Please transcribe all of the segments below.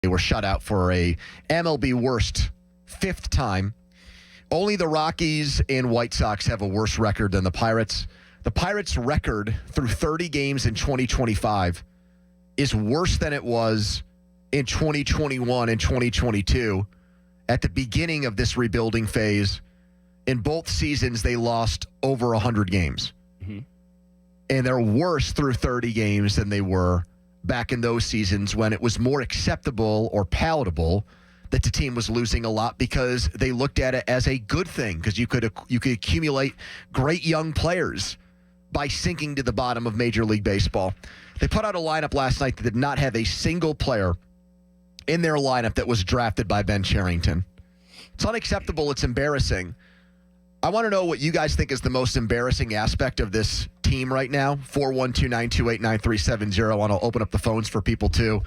They were shut out for a MLB worst fifth time. Only the Rockies and White Sox have a worse record than the Pirates. The Pirates' record through 30 games in 2025 is worse than it was in 2021 and 2022 at the beginning of this rebuilding phase. In both seasons, they lost over 100 games. Mm-hmm. And they're worse through 30 games than they were back in those seasons when it was more acceptable or palatable that the team was losing a lot because they looked at it as a good thing because you could accumulate great young players by sinking to the bottom of Major League Baseball. They put out a lineup last night that did not have a single player in their lineup that was drafted by Ben Cherington. It's unacceptable. It's embarrassing. I want to know what you guys think is the most embarrassing aspect of this team right now. 412-928-9370. I want to open up the phones for people to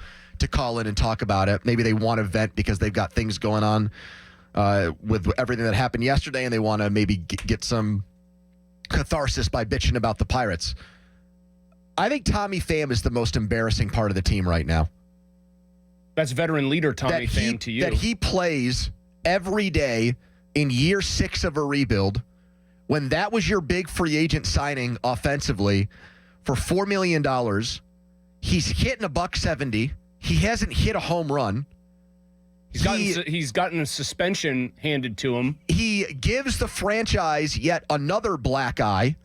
call in and talk about it. Maybe they want to vent because they've got things going on with everything that happened yesterday, and they want to maybe get some catharsis by bitching about the Pirates. I think Tommy Pham is the most embarrassing part of the team right now. That's veteran leader Tommy Pham to you. That he plays every day in year 6 of a rebuild, when that was your big free agent signing offensively for $4 million, he's hitting a $170. He hasn't hit a home run. He's gotten a suspension handed to him. He gives the franchise yet another black eye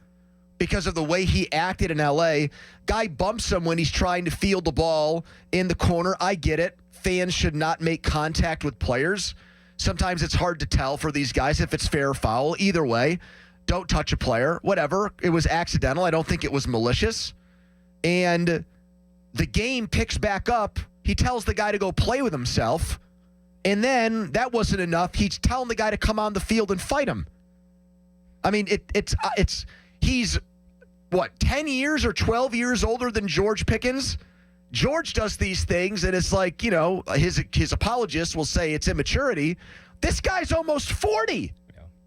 because of the way he acted in L.A. Guy bumps him when he's trying to field the ball in the corner. I get it. Fans should not make contact with players. Sometimes it's hard to tell for these guys if it's fair or foul. Either way, don't touch a player. Whatever. It was accidental. I don't think it was malicious. And the game picks back up. He tells the guy to go play with himself. And then that wasn't enough. He's telling the guy to come on the field and fight him. I mean, he's, 10 years or 12 years older than George Pickens? George does these things, and it's like, his apologists will say it's immaturity. This guy's almost 40,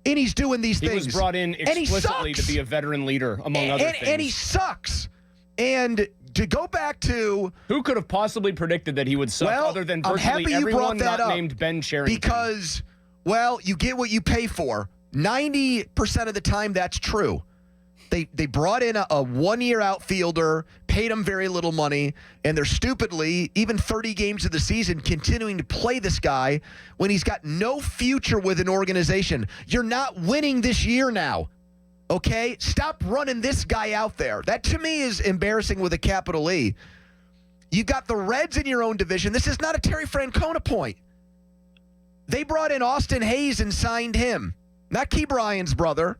and he's doing these things. He was brought in explicitly to be a veteran leader, among other things. And he sucks. And to go back to... Who could have possibly predicted that he would suck other than virtually everyone not named Ben Cherington? Because, you get what you pay for. 90% of the time, that's true. They brought in a one-year outfielder, paid him very little money, and they're stupidly, even 30 games of the season, continuing to play this guy when he's got no future with an organization. You're not winning this year now, okay? Stop running this guy out there. That, to me, is embarrassing with a capital E. You've got the Reds in your own division. This is not a Terry Francona point. They brought in Austin Hayes and signed him, not Key Bryan's brother.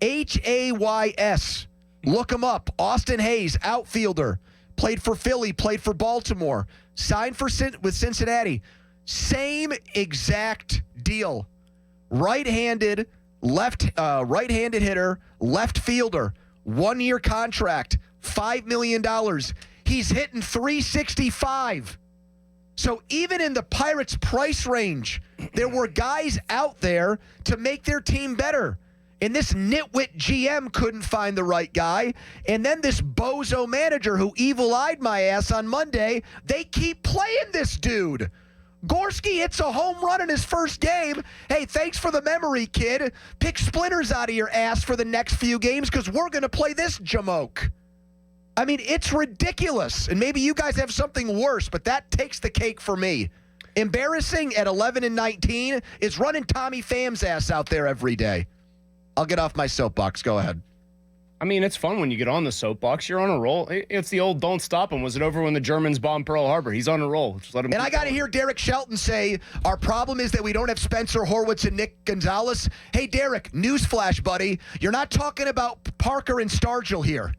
Hays. Look him up. Austin Hayes, outfielder. Played for Philly, played for Baltimore. Signed with Cincinnati. Same exact deal. Right-handed hitter, left fielder. 1-year contract, $5 million. He's hitting .365. So even in the Pirates' price range, there were guys out there to make their team better. And this nitwit GM couldn't find the right guy. And then this bozo manager who evil-eyed my ass on Monday, they keep playing this dude. Gorski hits a home run in his first game. Hey, thanks for the memory, kid. Pick splinters out of your ass for the next few games because we're going to play this jamoke. I mean, it's ridiculous. And maybe you guys have something worse, but that takes the cake for me. Embarrassing at 11 and 19 is running Tommy Pham's ass out there every day. I'll get off my soapbox. Go ahead. I mean, it's fun when you get on the soapbox. You're on a roll. It's the old don't stop him. Was it over when the Germans bombed Pearl Harbor? He's on a roll. Just let him. And I got to hear Derek Shelton say, our problem is that we don't have Spencer Horwitz and Nick Gonzalez. Hey, Derek, newsflash, buddy. You're not talking about Parker and Stargell here.